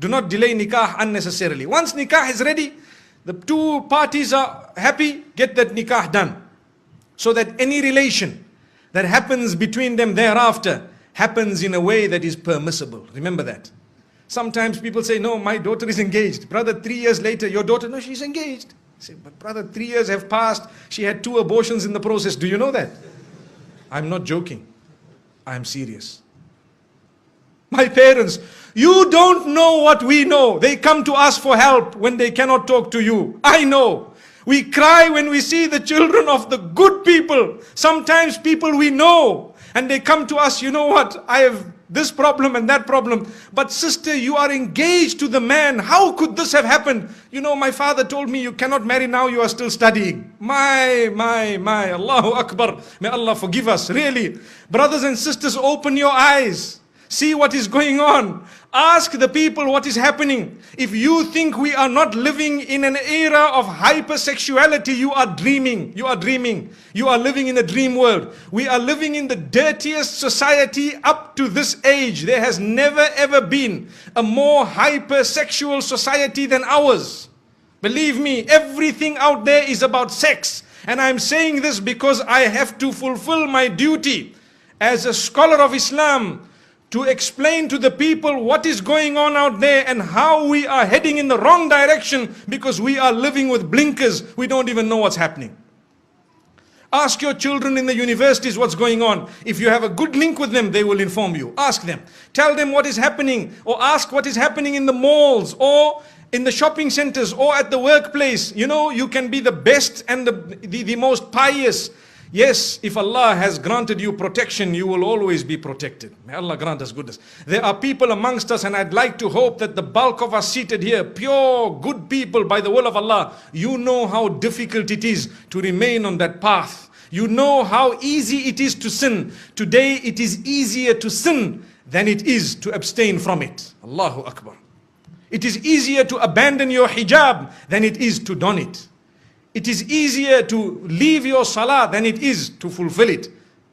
Do not delay nikah unnecessarily. Once nikah is ready, the two parties are happy, get that nikah done. So that any relation that happens between them thereafter happens in a way that is permissible. Remember that. Sometimes people say, no, my daughter is engaged. Brother, 3 years later, your daughter, no, she's engaged. I say, but brother, 3 years have passed. She had 2 abortions in the process. Do you know that? I'm not joking. I'm serious. My parents, you don't know what we know. They come to us for help when they cannot talk to you. I know. We cry when we see the children of the good people. Sometimes people we know. And they come to us, you know what, I have this problem and that problem. But sister, you are engaged to the man. How could this have happened? You know, my father told me you cannot marry now, you are still studying. My, Allahu Akbar. May Allah forgive us, really. Brothers and sisters, open your eyes. See what is going on. Ask the people what is happening. If you think we are not living in an era of hypersexuality, you are dreaming. You are dreaming. You are living in a dream world. We are living in the dirtiest society up to this age. There has never ever been a more hypersexual society than ours. Believe me, everything out there is about sex. And I'm saying this because I have to fulfill my duty as a scholar of Islam, to explain to the people what is going on out there and how we are heading in the wrong direction because we are living with blinkers. We don't even know what's happening. Ask your children in the universities what's going on. If you have a good link with them, they will inform you. Ask them. Tell them what is happening, or ask what is happening in the malls or in the shopping centers or at the workplace. You know, you can be the best and the most pious. Yes, if Allah has granted you protection, you will always be protected. May Allah grant us goodness. There are people amongst us, and I'd like to hope that the bulk of us seated here, pure, good people by the will of Allah, you know how difficult it is to remain on that path. You know how easy it is to sin. Today it is easier to sin than it is to abstain from it. Allahu Akbar. It is easier to abandon your hijab than it is to don it. It is easier to leave your salah than it is to fulfill it.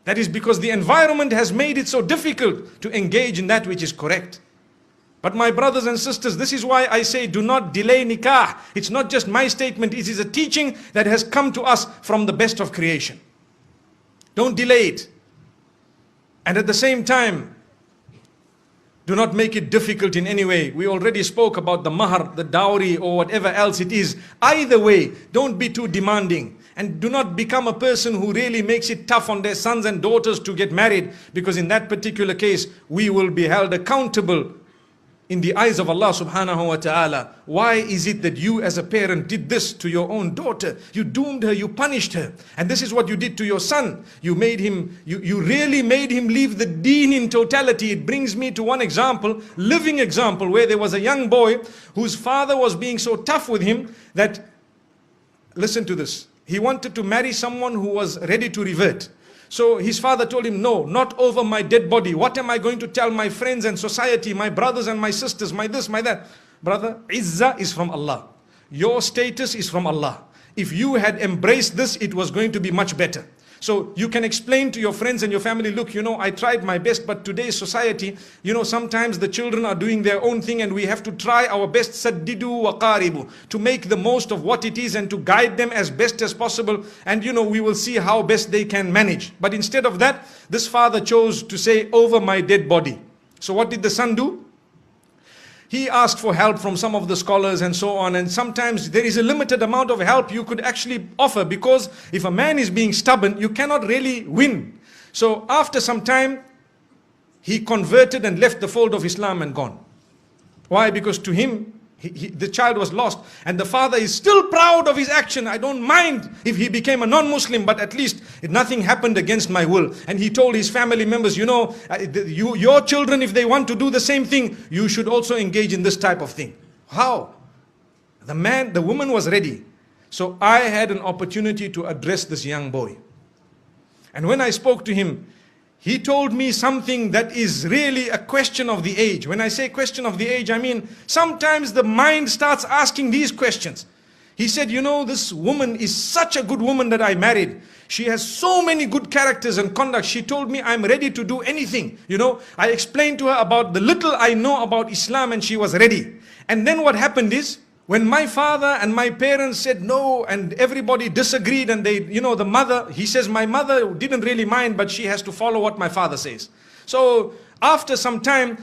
That is because the environment has made it so difficult to engage in that which is correct. But my brothers and sisters, this is why I say do not delay nikah. It's not just my statement, it is a teaching that has come to us from the best of creation. Don't delay it. And at the same time, do not make it difficult in any way. We already spoke about the mahar, the dowry, or whatever else it is. Either way, don't be too demanding. And do not become a person who really makes it tough on their sons and daughters to get married. Because in that particular case, we will be held accountable in the eyes of Allah subhanahu wa ta'ala. Why is it that you as a parent did this to your own daughter? You doomed her, you punished her. And this is what you did to your son. You made him, you really made him leave the deen in totality. It brings me to one example, living example, where there was a young boy whose father was being so tough with him that, listen to this, he wanted to marry someone who was ready to revert. So his father told him, no, not over my dead body. What am I going to tell my friends and society, my brothers and my sisters, my this, my that? Brother, izzah is from Allah. Your status is from Allah. If you had embraced this, it was going to be much better. So you can explain to your friends and your family, look, you know, I tried my best, but today's society, you know, sometimes the children are doing their own thing and we have to try our best, saddidu wa qaribu, to make the most of what it is and to guide them as best as possible. And you know, we will see how best they can manage. But instead of that, this father chose to say, over my dead body. So what did the son do? He asked for help from some of the scholars and so on, and sometimes there is a limited amount of help you could actually offer, because if a man is being stubborn, you cannot really win. So after some time, he converted and left the fold of Islam and gone. Why? Because to him, the child was lost, and the father is still proud of his action. I don't mind if he became a non-Muslim, but at least nothing happened against my will. And he told his family members, you know, your children, if they want to do the same thing, you should also engage in this type of thing. How? The woman was ready. So I had an opportunity to address this young boy. And when I spoke to him, he told me something that is really a question of the age. When I say question of the age, I mean sometimes the mind starts asking these questions. He said, you know, this woman is such a good woman that I married. She has so many good characters and conduct. She told me I'm ready to do anything. You know, I explained to her about the little I know about Islam and she was ready. And then what happened is, when my father and my parents said no and everybody disagreed and they, you know, the mother, he says my mother didn't really mind, but she has to follow what my father says. So after some time,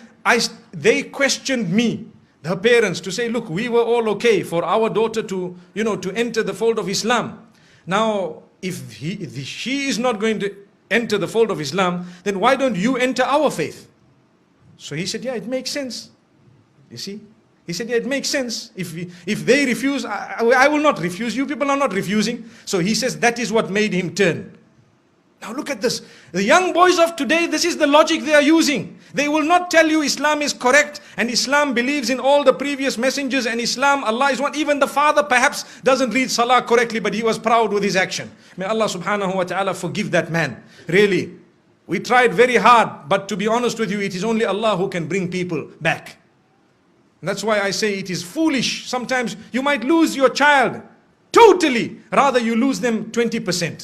they questioned me, her parents, to say, look, we were all okay for our daughter to, you know, to enter the fold of Islam. Now, if she is not going to enter the fold of Islam, then why don't you enter our faith? So he said, yeah, it makes sense. You see? He said, yeah, it makes sense. If they refuse, I will not refuse. You people are not refusing. So he says that is what made him turn. Now look at this. The young boys of today, this is the logic they are using. They will not tell you Islam is correct and Islam believes in all the previous messengers and Islam, Allah is one. Even the father perhaps doesn't read Salah correctly, but he was proud with his action. May Allah subhanahu wa ta'ala forgive that man. Really, we tried very hard, but to be honest with you, it is only Allah who can bring people back. And that's why I say it is foolish. Sometimes you might lose your child totally, rather you lose them 20%.